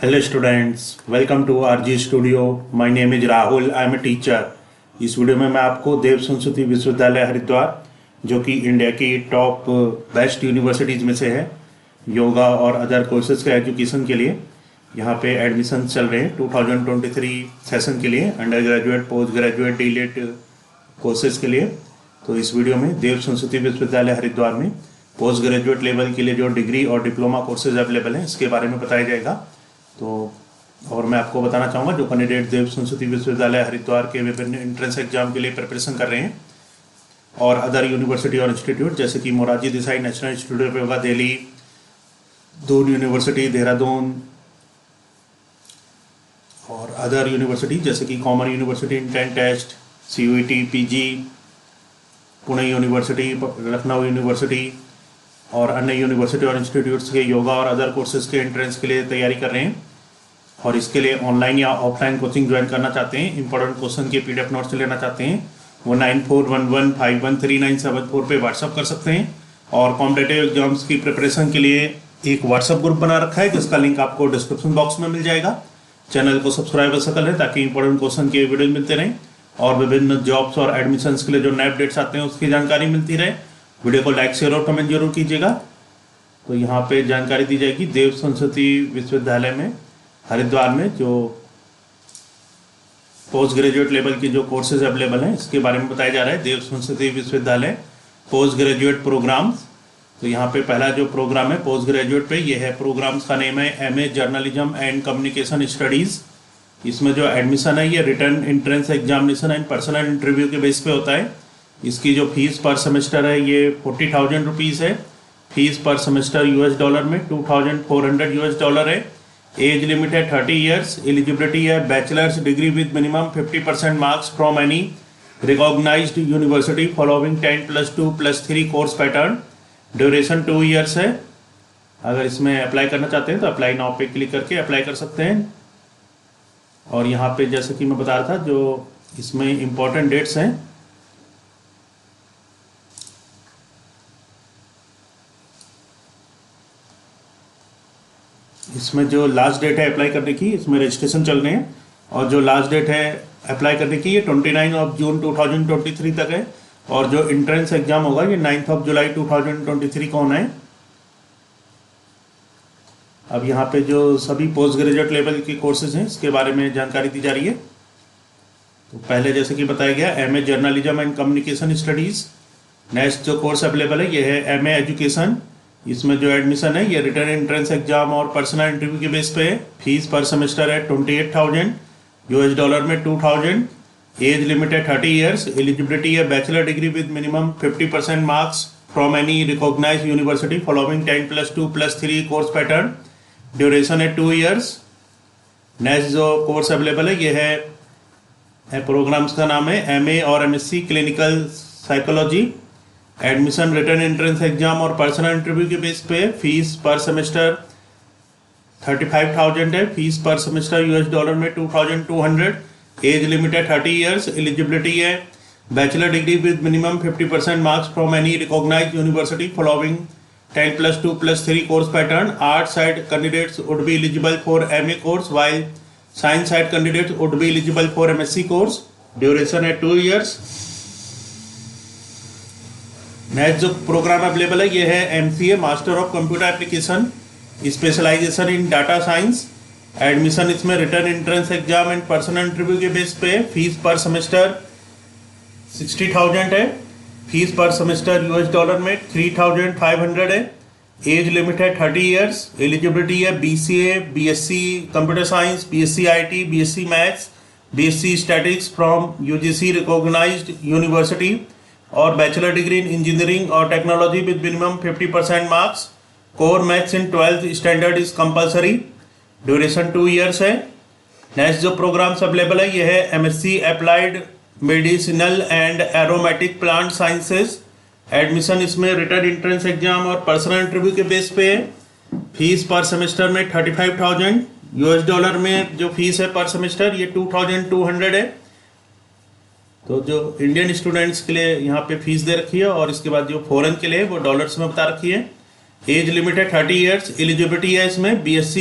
Hello students, welcome to RG Studio. My name is Rahul. I am a teacher. इस video में मैं आपको देव संस्कृति विश्वविद्यालय हरिद्वार, जो कि इंडिया की टॉप बेस्ट यूनिवर्सिटीज़ में से है, योगा और अदर कोर्सेज के एजुकेशन के लिए यहाँ पे एडमिशन चल रहे हैं 2023 सेशन के लिए, undergraduate, postgraduate, DLitt courses के लिए। तो इस वीडियो में देव संस्कृति विश्वविद्यालय हरिद्वार में पोस्ट ग्रेजुएट लेवल के लिए जो डिग्री और डिप्लोमा कोर्सेज अवेलेबल हैं इसके बारे में बताया जाएगा। तो और मैं आपको बताना चाहूँगा जो कैंडिडेट देव संस्कृति विश्वविद्यालय हरिद्वार के विभिन्न एंट्रेंस एग्जाम के लिए प्रिपरेशन कर रहे हैं और अदर यूनिवर्सिटी और इंस्टीट्यूट जैसे कि Morarji Desai national institute of yoga Delhi, Doon university Dehradun और अदर यूनिवर्सिटी जैसे कि common university entrance test, CUET, PG, Pune university, Lucknow university और अन्य यूनिवर्सिटी और इंस्टीट्यूट्स के योगा और अदर कोर्सेज के एंट्रेंस के लिए तैयारी कर रहे हैं और इसके लिए ऑनलाइन या ऑफलाइन कोचिंग ज्वाइन करना चाहते हैं, इंपॉर्टेंट क्वेश्चन के PDF नोट्स लेना चाहते हैं, वो 9411513974 पे व्हाट्सअप कर सकते हैं। और कॉम्पिटेटिव एग्जाम्स की प्रिपरेशन के लिए एक व्हाट्सअप ग्रुप बना रखा है जिसका लिंक आपको डिस्क्रिप्शन बॉक्स में मिल जाएगा। चैनल को सब्सक्राइब कर लें ताकि इंपॉर्टेंट क्वेश्चन के वीडियो मिलते रहें और विभिन्न जॉब्स और एडमिशन्स के लिए जो नए अपडेट्स आते हैं उसकी जानकारी मिलती रहे। वीडियो को लाइक, शेयर और कमेंट जरूर कीजिएगा। तो यहाँ पे जानकारी दी जाएगी देव संस्कृति विश्वविद्यालय में हरिद्वार में जो पोस्ट ग्रेजुएट लेवल की जो कोर्सेज अवेलेबल हैं इसके बारे में बताया जा रहा है। देव संस्कृति विश्वविद्यालय पोस्ट ग्रेजुएट प्रोग्राम्स, तो यहाँ पे पहला जो प्रोग्राम है पोस्ट ग्रेजुएट पे ये है, प्रोग्राम्स का नेम है MA journalism and communication studies. इसमें जो एडमिशन है ये return entrance examination and personal interview के बेस पे होता है। इसकी जो फीस पर सेमेस्टर है ये 40,000 रुपीज़ है। फीस पर सेमेस्टर $, में $2,400 है। एज लिमिट है 30 ईयर्स। एलिजिबिलिटी है bachelors degree with minimum 50% marks from any recognised university following 10+2+3 course pattern. Duration 2 years है। अगर इसमें अप्लाई करना चाहते हैं तो अप्लाई नाउ पे क्लिक करके अप्लाई कर सकते हैं। और यहाँ पे जैसे कि मैं बता रहा था जो इसमें इम्पोर्टेंट डेट्स हैं, इसमें जो लास्ट डेट है अप्लाई करने की, इसमें रजिस्ट्रेशन चल रहे हैं और जो लास्ट डेट है अप्लाई करने की ये 29 जून 2023 तक है और जो इंट्रेंस एग्जाम होगा ये 9 जुलाई 2023 को होना है। अब यहाँ पे जो सभी पोस्ट ग्रेजुएट लेवल के कोर्सेज हैं इसके बारे में जानकारी दी जा रही है। तो पहले जैसे कि बताया गया MA journalism and communication studies. Next जो कोर्स अवेलेबल है ये है MA एजुकेशन। इसमें जो एडमिशन है ये रिटर्न एंट्रेंस एग्जाम और पर्सनल इंटरव्यू के बेस पे है। फीस पर सेमेस्टर है $28,000, में 2,000। एज लिमिट है 30 ईयर्स। एलिजिबिलिटी है bachelor degree with minimum 50% marks from any recognised university following 10+2+3 course pattern. Duration है 2 ईयर्स। नेक्स्ट जो कोर्स अवेलेबल है ये है प्रोग्राम्स का नाम है MA और MSc clinical psychology. Admission written entrance exam और पर्सनल इंटरव्यू के बेस पे। फीस पर सेमेस्टर 35,000 है। फीस पर सेमेस्टर $, में 2,200। एज लिमिट है 30 ईयर्स। एलिजिबिलिटी है bachelor degree with minimum 50% marks from any recognised university following 10+2+3 course pattern. Arts side candidates would be eligible for MA course while science side candidates would be eligible for MSc course. Duration है 2 years. Next जो programme available है ये है MCA master of computer application, specialisation in data science. Admission इसमें written entrance exam and personal interview के base पे। Fees per semester 60,000 है। Fees per semester $, में 3,500 है। एज लिमिट है 30 ईयर्स। एलिजिबिलिटी है BCA, BSc computer science, BSc IT, BSc maths, BSc statics from UGC recognised university और bachelor degree in engineering और technology with minimum 50% marks. Core maths in 12th standard is compulsory. Duration 2 years है। Next जो programmes available है ये है MSc applied medicinal and aromatic plant sciences. Admission इसमें written entrance exam और personal interview के base पे। फीस पर सेमेस्टर में $35,000, में जो फीस है पर सेमेस्टर ये 2,200 है। तो जो इंडियन स्टूडेंट्स के लिए यहाँ पे फीस दे रखी है और इसके बाद जो फॉरेन के लिए वो डॉलर्स में बता रखी है। एज लिमिट है 30 ईयर्स। एलिजिबिलिटी है इसमें BSc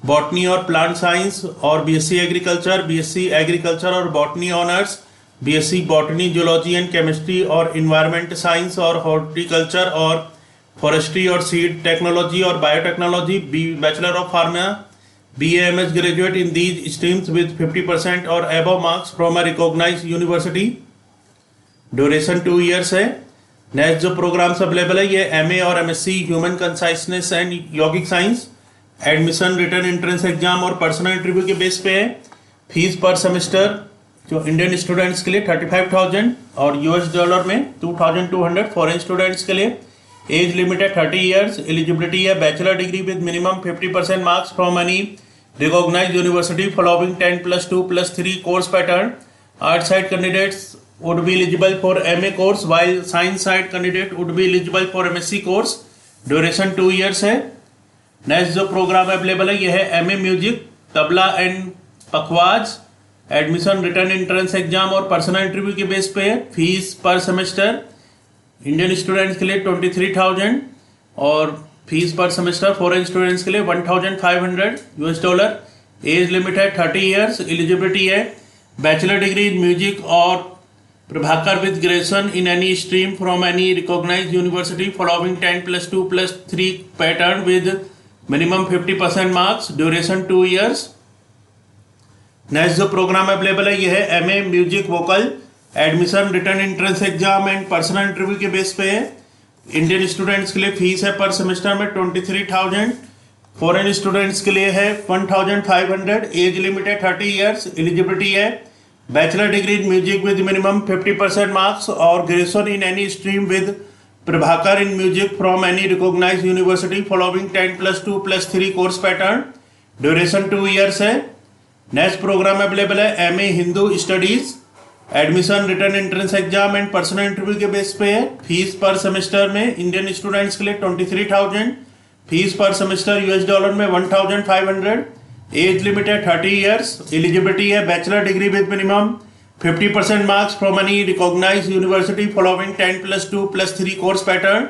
बॉटनी और प्लांट साइंस और बीएससी एग्रीकल्चर, बीएससी एग्रीकल्चर और botany honours, BSc botany zoology and chemistry और इन्वायरमेंट साइंस और हॉर्टिकल्चर और फॉरेस्ट्री और सीड टेक्नोलॉजी और biotechnology, bachelor of pharma, BAMS graduate in these streams with 50% or above marks from a recognized university. Duration 2 years है. Next जो programmes available है ये MA और MSc ह्यूमन कंसाइसनेस एंड यौगिक science. Admission written entrance exam और personal interview के base पे है. फीस पर सेमेस्टर जो इंडियन स्टूडेंट्स के लिए 35,000 और $2 में 2,200. फॉरेन स्टूडेंट्स के लिए एज लिमिट है 30 years. एलिजिबिलिटी है bachelor degree with minimum 50% marks from any recognized university following 10+2+3 course pattern. Art side candidates would be eligible for MA course while science side candidate would be eligible for MSc course. Duration 2 years है. Next जो programme available है ये है MA music, tabla and pakhawaj. Admission written entrance exam और personal interview के base पे है. Fees per semester Indian students के लिए 23,000 और fees per semester foreign students के लिए $1,500. एज लिमिट है 30 years. एलिजिबिलिटी है बैचलर डिग्री इन म्यूजिक और Prabhakar with graduation in any stream from any recognised university following 10+2+3 pattern with minimum 50% marks. Duration 2 years. Next जो programme available है ये है MA music vocal. Admission written entrance exam and personal interview के base पे है. Indian students के लिए fees है पर सेमेस्टर में 23,000. फॉरेन स्टूडेंट्स के लिए है 1,500. एज लिमिट है 30 years. एलिजिबिलिटी है bachelor degree in music with minimum 50% marks और graduation in any stream with Prabhakar in music from any recognised university following 10+2+3 course pattern. Duration 2 years है. नेक्स्ट प्रोग्राम अवेलेबल है MA Hindu studies. Admission written entrance exam and personal interview के base पे है. Fees per semester में Indian students के लिए 23,000. Fees per semester $1 में 1,500. As limit है 30 years. एलिजिबिलिटी है bachelor degree with minimum 50% marks from any recognised university following 10+2+3 course pattern.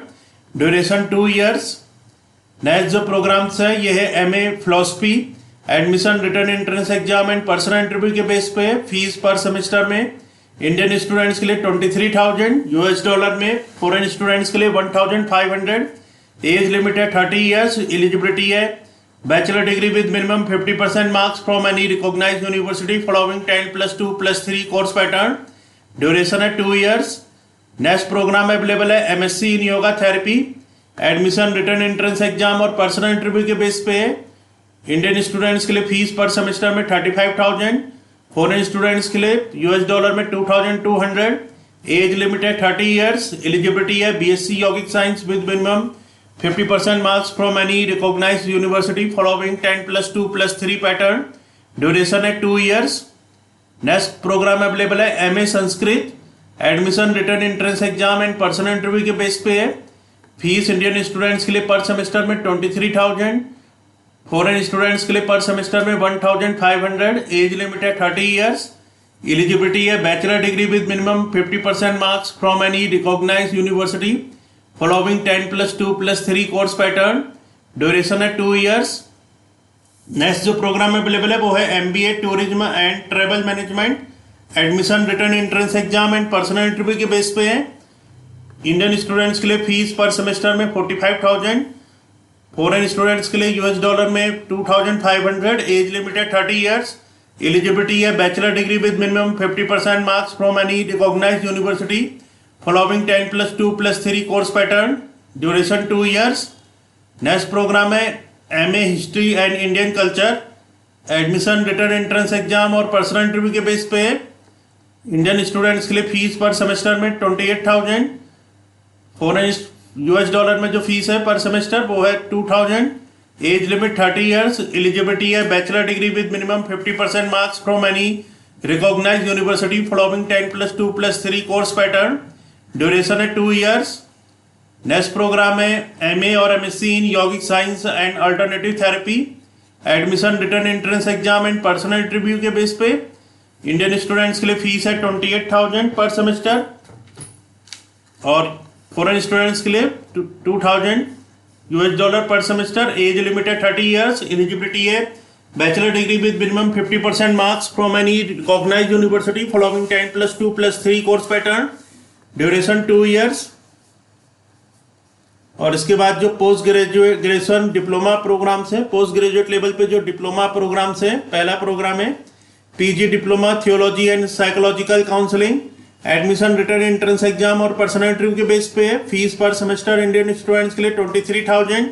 Duration 2 years. Next जो प्रोग्राम्स है ये है MA philosophy. Admission written entrance exam and personal interview के base पे है. फीस पर सेमेस्टर में Indian students के लिए 23,000 $. में फॉरेन स्टूडेंट्स के लिए 1,500. एज लिमिट है 30 years. एलिजिबिलिटी है bachelor degree with minimum 50% marks from any recognised university following 10+2+3 course pattern. Duration है 2 years. नेक्स्ट प्रोग्राम अवेलेबल है MSc in yoga therapy. Admission written entrance exam और personal interview के base पे है. Indian students के लिए fees per semester में 35,000. Foreign students के लिए $2 में 2,200. एज लिमिट है 30 years. एलिजिबिलिटी है BSc यौगिक science with minimum 50% marks from any recognised university following 10+2+3 pattern. Duration है 2 years. नेक्स्ट प्रोग्राम अवेलेबल है MA Sanskrit. Admission written entrance exam and personal interview के बेस पे है. फीस इंडियन स्टूडेंट्स के लिए पर सेमेस्टर में 23,000. फॉरेन स्टूडेंट्स के लिए पर सेमेस्टर में 1,500. एज लिमिट है 30 years. एलिजिबिलिटी है bachelor degree with minimum 50% marks from any recognised university following 10+2+3 course pattern. Duration है 2 years. नेक्स्ट जो प्रोग्राम अवेलेबल है वो है MBA tourism and travel management. Admission written entrance exam and personal interview के base पे है. Indian students के लिए फीस पर सेमेस्टर में 45,000. फॉरेन स्टूडेंट्स के लिए $2 में 2,500. एज लिमिट है 30 years. एलिजिबिलिटी है bachelor degree with minimum 50% marks from any recognised university following 10+2+3 course pattern. Duration 2 years. Next programme है MA history and Indian culture. Admission written entrance exam और personal interview के base पे है. Indian students के लिए fees per semester में 28,000. Foreign $, में जो फीस है पर सेमेस्टर वो है 2,000. Age limit 30 years. एलिजिबिलिटी है bachelor degree with minimum 50% marks from any recognised university following 10+2+3 course pattern. Duration है 2 years. नेक्स्ट प्रोग्राम है MA और MSc इन यौगिक science and alternative therapy. Admission written entrance exam and personal interview के base पे Indian students के लिए fees है 28,000 पर सेमेस्टर और फॉरेन स्टूडेंट्स के लिए $2,000 पर सेमेस्टर. एज लिमिट है 30 years. एलिजिबिलिटी है Bachelor degree with minimum 50% marks from any recognized university following 10+2+3 course pattern. Duration 2 years. और इसके बाद जो पोस्ट ग्रेजुएशन डिप्लोमा प्रोग्राम्स है, पोस्ट ग्रेजुएट लेवल पे जो डिप्लोमा प्रोग्राम्स है, पहला प्रोग्राम है PG diploma theology and psychological counselling. Admission written entrance exam और पर्सनल इंटरव्यू के बेस पे है। Fees per semester Indian students के लिए 23,000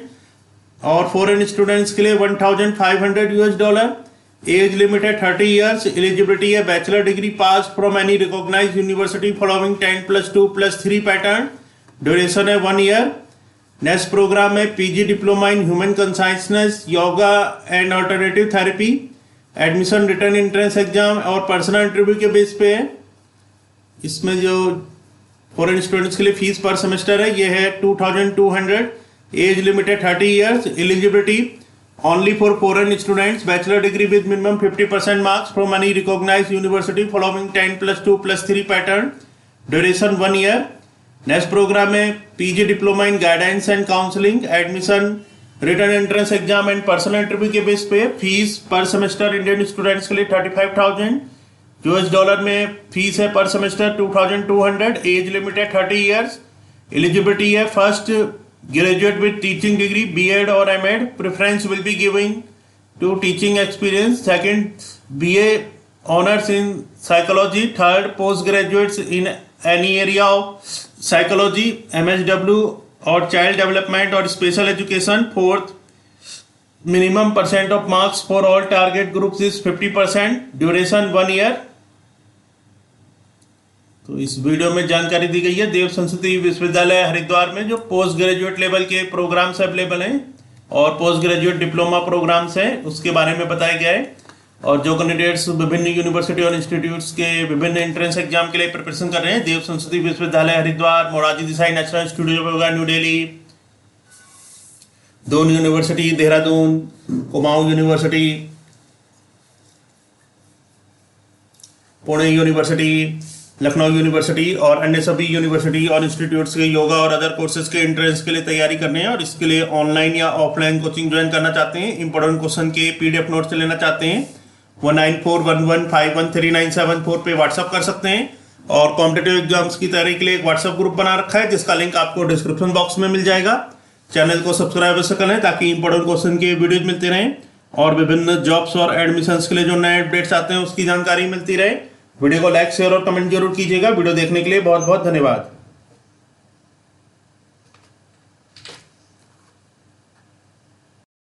और फॉरेन स्टूडेंट्स के लिए $1,500। एज लिमिट है 30 ईयर्स। एलिजिबिलिटी है bachelor degree pass from any recognised university following 10+2+3 pattern. Duration है 1 ईयर। नेक्स्ट प्रोग्राम है PG diploma in human consciousness, yoga and alternative therapy. Admission written entrance exam और personal interview के base पे है। इसमें जो foreign students के लिए फीस पर सेमेस्टर है ये है 2,200। एज लिमिट है 30 years. Eligibility only for foreign students, bachelor degree with minimum 50% marks from any recognised university following 10+2+3 pattern. Duration 1 year. Next programme है PG diploma in guidance and counselling. Admission written entrance exam and personal interview के base पे। Fees per semester Indian students के लिए 35,000। US dollar में fees है पर semester 2,200। As limit है 30 years. Eligibility है first graduate with teaching degree BEd और M.Ed। Preference will be giving to teaching experience. Second BA honours in psychology. Third post graduates in any area of psychology, MSW और child development और special education. Fourth minimum percent of marks for all target groups is 50%। Duration 1 year. तो इस video में जानकारी दी गई है देव संस्कृति विश्वविद्यालय हरिद्वार में जो पोस्ट ग्रेजुएट लेवल के प्रोग्राम्स अवेलेबल हैं और पोस्ट ग्रेजुएट डिप्लोमा प्रोग्राम्स हैं उसके बारे में बताया गया है। और जो कैंडिडेट्स विभिन्न यूनिवर्सिटी और इंस्टीट्यूट्स के विभिन्न एंट्रेंस एग्जाम के लिए प्रिपरेशन कर रहे हैं, Dev Sanskriti Vishwavidyalaya Haridwar, Morarji Desai national institute of yoga new Delhi, Doon university Dehradun, Kumaon university, Pune university, Lucknow university और अन्य सभी यूनिवर्सिटी और इंस्टीट्यूट्स के योगा और अदर कोर्सेज के एंट्रेंस के लिए तैयारी करने हैं और इसके लिए ऑनलाइन या ऑफलाइन कोचिंग ज्वाइन करना चाहते हैं, इंपॉर्टेंट क्वेश्चन के PDF नोट्स लेना चाहते हैं, 1941151397 पे व्हाट्सअप कर सकते हैं। और कॉम्पिटेटिव एग्जाम्स की तैयारी के लिए एक व्हाट्सअप ग्रुप बना रखा है जिसका लिंक आपको डिस्क्रिप्शन बॉक्स में मिल जाएगा। चैनल को सब्सक्राइब अवश्य करें ताकि इंपॉर्टेंट क्वेश्चन के वीडियोज मिलते रहें और विभिन्न जॉब्स और एडमिशंस के लिए जो नए अपडेट्स आते हैं उसकी जानकारी मिलती रहे। वीडियो को लाइक शेयर और कमेंट जरूर कीजिएगा। वीडियो देखने के लिए बहुत बहुत धन्यवाद।